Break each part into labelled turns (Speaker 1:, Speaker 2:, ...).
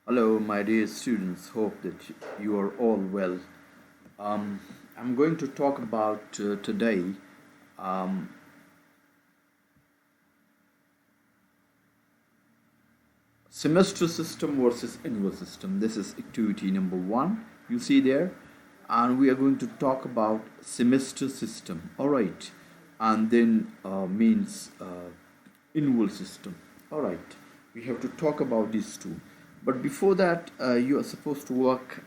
Speaker 1: Hello, my dear students. Hope that you are all well. Um, I'm going to talk about today um, semester system versus annual system. This is activity number one. You see there, and we are going to talk about semester system. All right, and then means annual system. All right, we have to talk about these two. But before that, you are supposed to work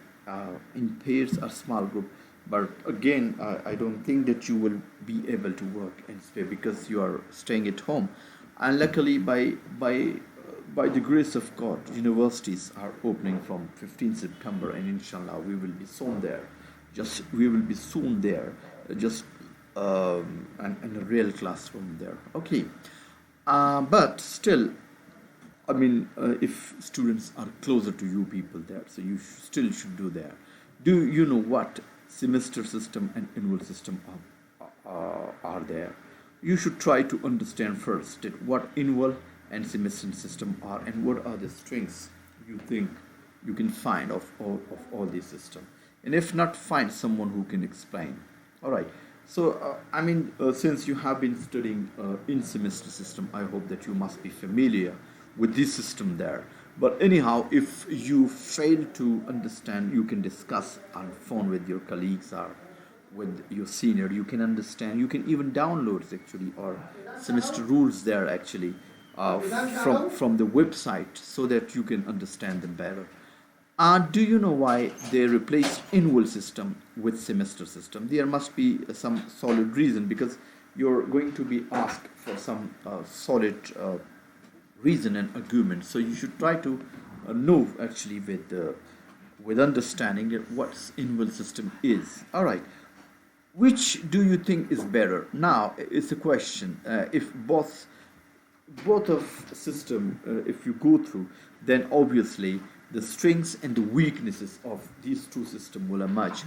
Speaker 1: in pairs or small group. But again, I don't think that you will be able to work in pair because you are staying at home. And luckily, by the grace of God, universities are opening from 15 September, and inshallah, we will be soon there. Just we will be soon there. Just and a real classroom there. Okay, but still, I mean, if students are closer to you people there, so you still should do there. Do you know what semester system and annual system are there? You should try to understand first that what annual and semester system are and what are the strengths you think you can find of all these system. And if not, find someone who can explain. All right. So, since you have been studying in semester system, I hope that you must be familiar with this system there. But anyhow, if you fail to understand, you can discuss on phone with your colleagues or with your senior. You can understand. You can even download actually or semester rules there actually from the website so that you can understand them better. Do you know why they replaced annual system with semester system? There must be some solid reason because you're going to be asked for some solid reason and argument. So you should try to know actually with understanding that what annual system is. All right. Which do you think is better? Now it's a question. If both of system, if you go through, then obviously the strengths and the weaknesses of these two systems will emerge,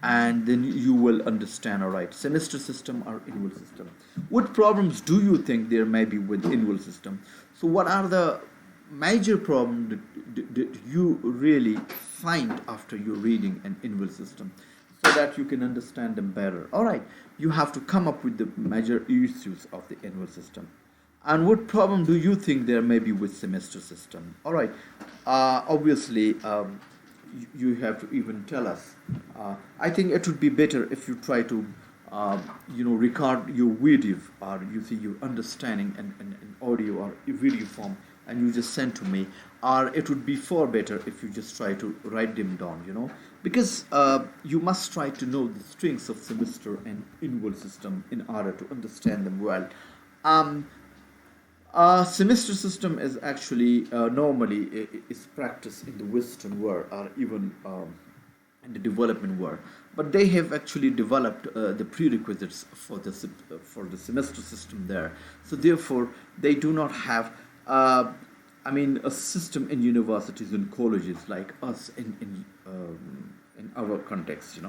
Speaker 1: and then you will understand. All right, semester system or annual system. What problems do you think there may be with annual system? So what are the major problems that you really find after you're reading an annual system, so that you can understand them better? All right, you have to come up with the major issues of the annual system. And what problem do you think there may be with semester system? All right, obviously, you have to even tell us. I think it would be better if you try to, record your video or you see your understanding in audio or video form, and you just send to me. Or it would be far better if you just try to write them down. Because you must try to know the strengths of semester and annual system in order to understand them well. Um, Semester system is actually normally is practiced in the Western world or even in the development world, but they have actually developed the prerequisites for the semester system there. So therefore, they do not have. A system in universities and colleges like us in our context.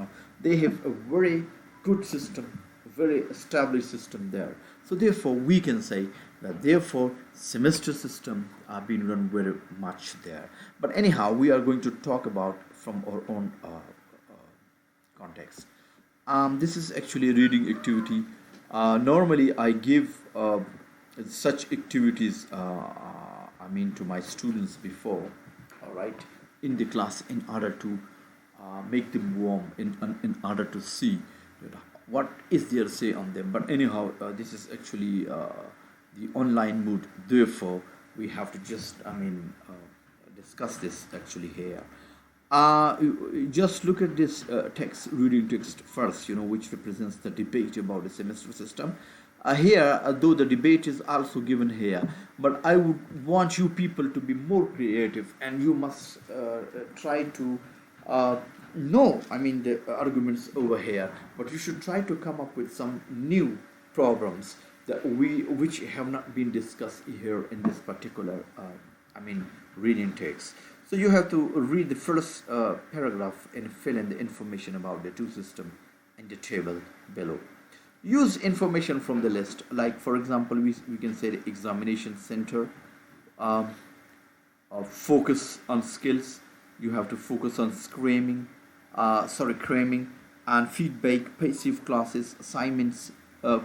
Speaker 1: They have a very good system, very established system there. So therefore, we can say that therefore semester system are being run very much there. But anyhow, we are going to talk about from our own context. This is actually a reading activity. Normally, I give such activities. To my students before, all right, in the class in order to make them warm, in order to see what is their say on them. But anyhow, this is actually the online mood. Therefore, we have to just discuss this actually here. Just look at this text, reading text first, which represents the debate about the semester system. Here, though the debate is also given here, but I would want you people to be more creative, and you must try to know, the arguments over here, but you should try to come up with some new problems which have not been discussed here in this particular, reading text. So you have to read the first paragraph and fill in the information about the two systems in the table below. Use information from the list, like for example, we can say the examination center, um, focus on skills. You have to focus on cramming and feedback, passive classes, assignments,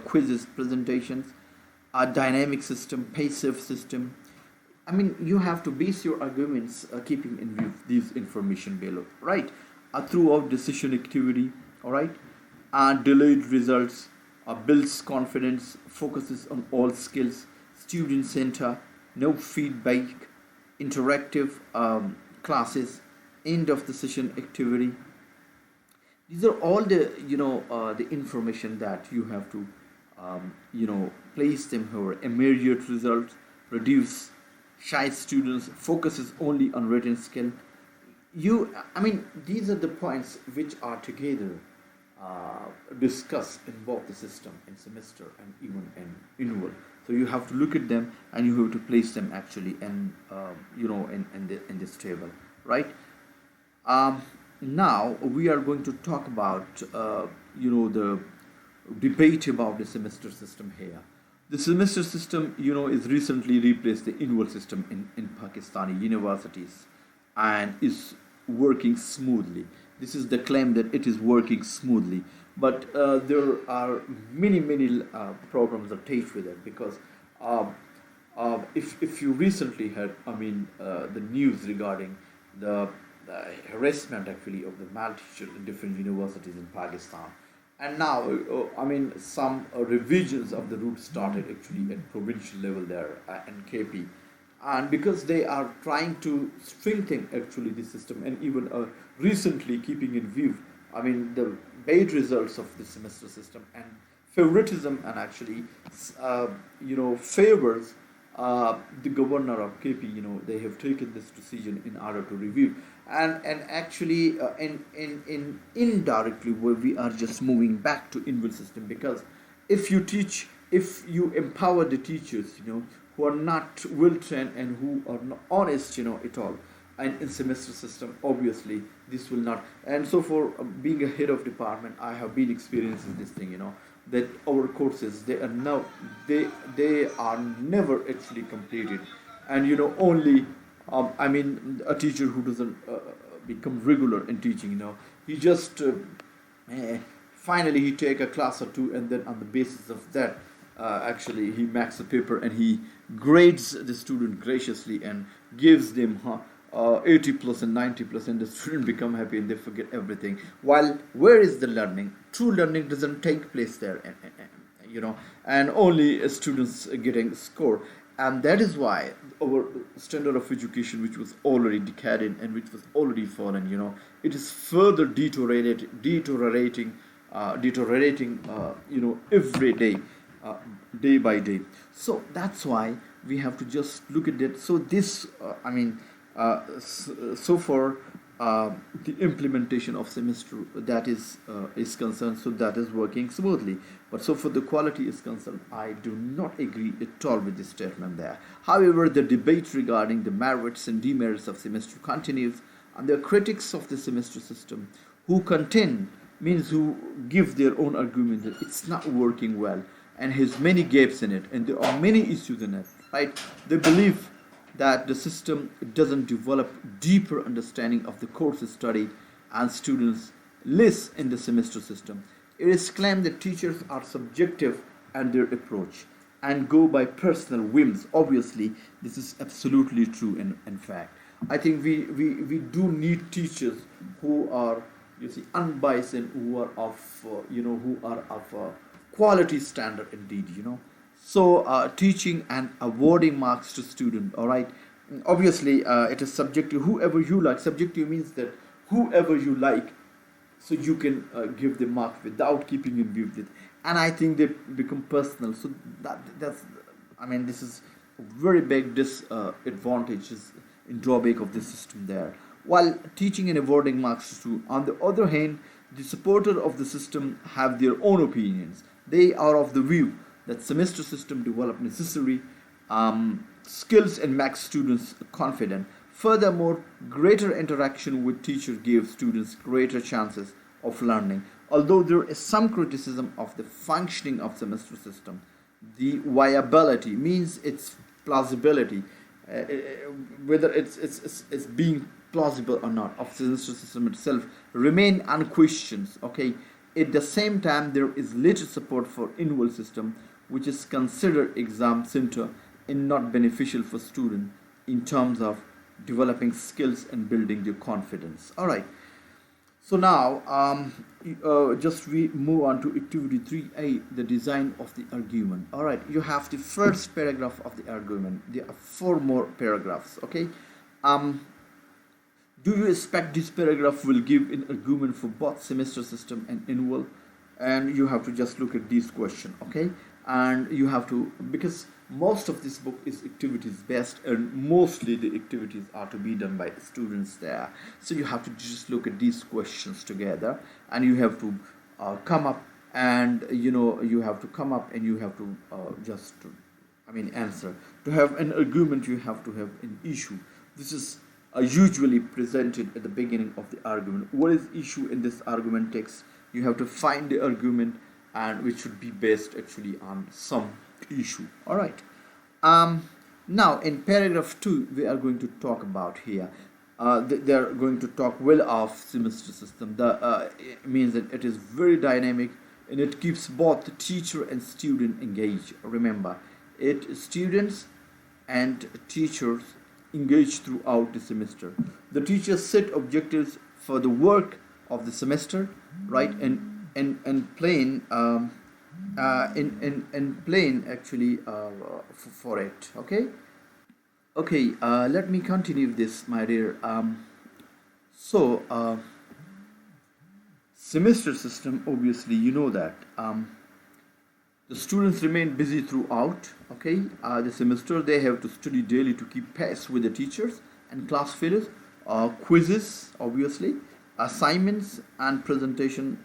Speaker 1: quizzes, presentations, a dynamic system, passive system. I mean, you have to base your arguments keeping in view these information below, right? Throughout decision activity, all right, and delayed results, builds confidence, focuses on all skills, student center, no feedback, interactive classes, end of the session activity. These are all the the information that you have to place them here. Immediate results, reduce shy students, focuses only on written skill. I mean, these are the points which are together discussed in both the system in semester and even in annual. So you have to look at them and you have to place them actually in in this table, right? um, Now we are going to talk about the debate about the semester system here. The semester system, is recently replaced the annual system in Pakistani universities and is working smoothly. This is the claim that it is working smoothly, but there are many problems attached with it because if you recently had, the news regarding the harassment actually of the male teachers in different universities in Pakistan. And now, some revisions of the route started actually at provincial level there in KP, and because they are trying to strengthen actually the system, and even recently keeping in view, the bad results of the semester system and favoritism and actually, favors the governor of KP. They have taken this decision in order to review, and actually, in indirectly, we are just moving back to inbuilt system, because if you empower the teachers, who are not well trained and who are not honest, at all, and in semester system, obviously this will not. And so for being a head of department, I have been experiencing this thing, that our courses, they are never actually completed, and only a teacher who doesn't become regular in teaching, he just finally he take a class or two, and then on the basis of that, actually he makes a paper and he grades the student graciously and gives them 80 plus and 90 plus, and the student become happy and they forget everything. While where is the learning? True learning doesn't take place there, and only students getting score. And that is why our standard of education, which was already decadent and which was already fallen, it is further deteriorating, every day, day by day. So that's why we have to just look at it. So this, so far, the implementation of semester, that is concerned, so that is working smoothly. But so for the quality is concerned, I do not agree at all with this statement there. However, the debate regarding the merits and demerits of semester continues, and the critics of the semester system who contend, means who give their own argument that it's not working well and has many gaps in it and there are many issues in it, right? They believe that the system doesn't develop deeper understanding of the courses studied and students less in the semester system. It is claimed that teachers are subjective in their approach and go by personal whims. Obviously, this is absolutely true in fact. I think we do need teachers who are, unbiased and who are of quality standard indeed, So teaching and awarding marks to student, all right. Obviously, it is subjective. Whoever you like. Subjective means that whoever you like, so you can give the mark without keeping in view with. And I think they become personal. So that's. This is a very big disadvantages in drawback of the system there. While teaching and awarding marks to, on the other hand, the supporter of the system have their own opinions. They are of the view that semester system develop necessary skills and makes students confident. Furthermore, greater interaction with teacher gives students greater chances of learning. Although there is some criticism of the functioning of semester system, the viability means its plausibility whether it's being plausible or not of semester system itself remain unquestioned. Okay, at the same time there is little support for involved system, which is considered exam center and not beneficial for student in terms of developing skills and building their confidence. All right, so now just we move on to activity 3A, the design of the argument. All right, you have the first paragraph of the argument. There are four more paragraphs. Okay, do you expect this paragraph will give an argument for both semester system and annual? And you have to just look at this question. Okay, and you have to, because most of this book is activities based and mostly the activities are to be done by students there, so you have to just look at these questions together and you have to come up, and you have to come up and you have to answer. To have an argument you have to have an issue. This is usually presented at the beginning of the argument. What is issue in this argument text? You have to find the argument, and which should be based actually on some issue. All right, now in paragraph 2 we are going to talk about here, they are going to talk well of semester system. It means that it is very dynamic and it keeps both the teacher and student engaged. Remember, students and teachers engage throughout the semester. The teachers set objectives for the work of the semester, right, and plain in plain actually for it. Okay, let me continue this, my dear. Semester system, obviously you know that the students remain busy throughout. Okay, the semester they have to study daily to keep pace with the teachers and class fellows. Quizzes, obviously, assignments and presentation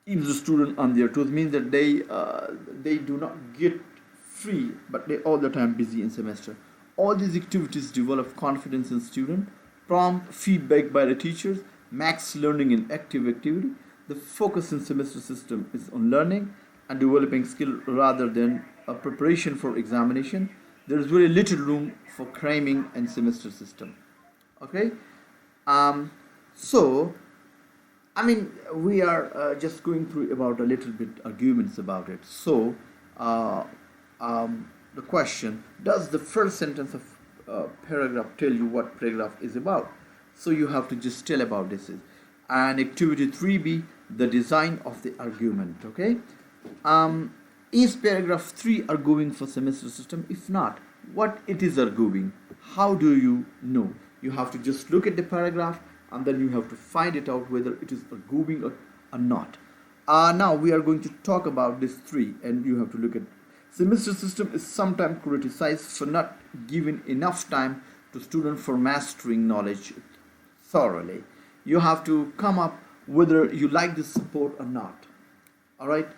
Speaker 1: keeps the student on their toes. Means that they do not get free, but they all the time busy in semester. All these activities develop confidence in student, prompt feedback by the teachers, max learning in active activity. The focus in semester system is on learning and developing skill rather than a preparation for examination. There is very little room for cramming in semester system. Okay, so we are just going through about a little bit arguments about it. So the question, does the first sentence of paragraph tell you what paragraph is about? So you have to just tell about this. And activity 3B, the design of the argument. Okay, is paragraph 3 arguing for semester system? If not, what it is arguing? How do you know? You have to just look at the paragraph and then you have to find it out whether it is arguing or not. Now we are going to talk about this 3, and you have to look at semester system is sometimes criticized for not giving enough time to students for mastering knowledge thoroughly. You have to come up whether you like this support or not. All right.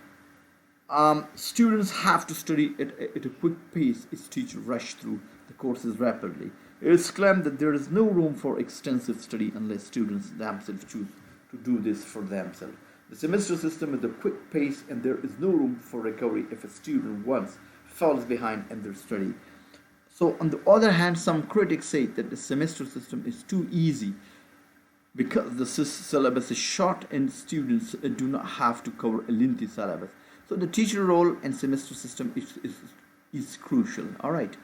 Speaker 1: Students have to study at a quick pace as teachers rush through the courses rapidly. It is claimed that there is no room for extensive study unless students themselves choose to do this for themselves. The semester system is a quick pace and there is no room for recovery if a student once falls behind in their study. So on the other hand, some critics say that the semester system is too easy because the syllabus is short and students do not have to cover a lengthy syllabus. So the teacher role in semester system is crucial. All right.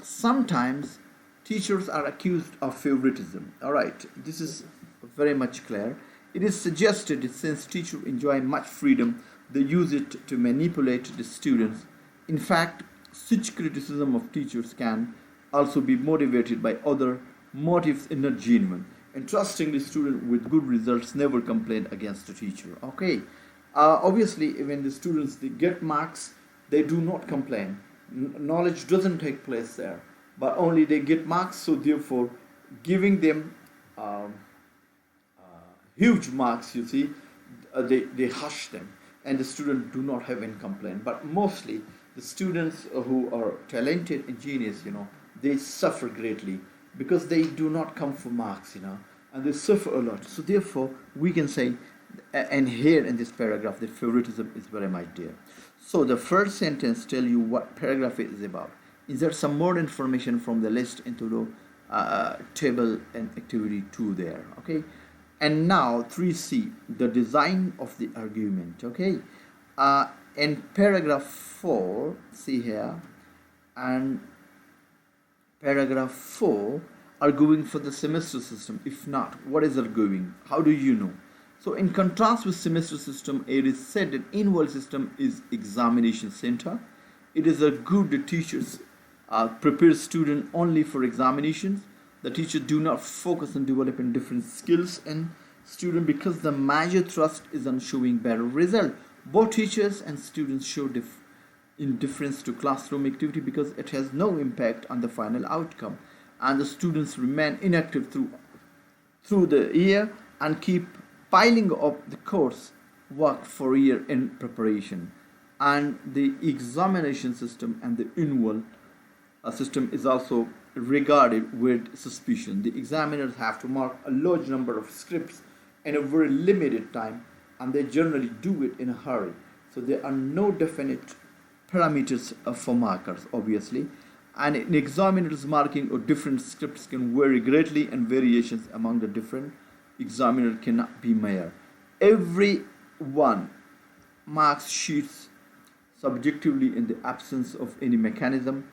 Speaker 1: Sometimes teachers are accused of favoritism. All right. This is very much clear. It is suggested that since teachers enjoy much freedom, they use it to manipulate the students. In fact, such criticism of teachers can also be motivated by other motives and not genuine. Interestingly, students with good results never complain against the teacher. Okay. Obviously, when the students they get marks, they do not complain. Knowledge doesn't take place there, but only they get marks. So therefore, giving them huge marks, you see, they hush them, and the students do not have any complaint. But mostly, the students who are talented and genius, they suffer greatly because they do not come for marks, and they suffer a lot. So therefore, we can say, and here in this paragraph, that favoritism is very much there. So the first sentence tell you what paragraph it is about. insert some more information from the list into the table and activity 2 there. Okay, and now 3C, the design of the argument. Okay, in paragraph 4, see here, and paragraph 4, arguing for the semester system. If not, what is arguing? How do you know? So in contrast with semester system, it is said that in-world system is examination center. It is a good the teachers prepare student only for examinations. The teachers do not focus on developing different skills in student because the major thrust is on showing better result. Both teachers and students show indifference to classroom activity because it has no impact on the final outcome, and the students remain inactive through the year and keep piling up the course work for year in preparation. And the examination system and the annual system is also regarded with suspicion. The examiners have to mark a large number of scripts in a very limited time, and they generally do it in a hurry. So there are no definite parameters for markers, obviously, and in examiners marking of different scripts can vary greatly, and variations among the different examiner cannot be measured. Everyone marks sheets subjectively in the absence of any mechanism,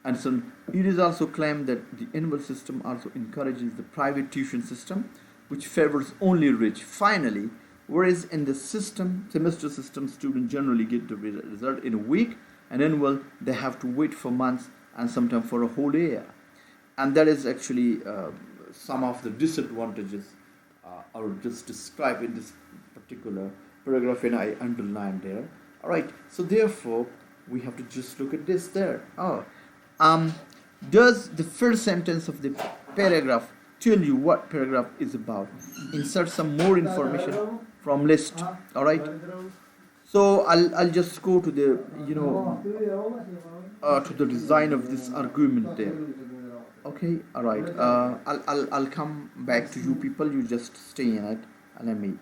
Speaker 1: and so it is also claimed that the annual system also encourages the private tuition system, which favors only rich. Finally, whereas in the semester system, students generally get the result in a week, and annual they have to wait for months and sometimes for a whole year. And that is actually some of the disadvantages are just described in this particular paragraph, and I underlined there. All right, so therefore we have to just look at this there. Does the first sentence of the paragraph tell you what paragraph is about? Insert some more information from list. All right, so I'll just go to the to the design of this argument there. Okay, all right, I'll come back to you people. You just stay in it and let me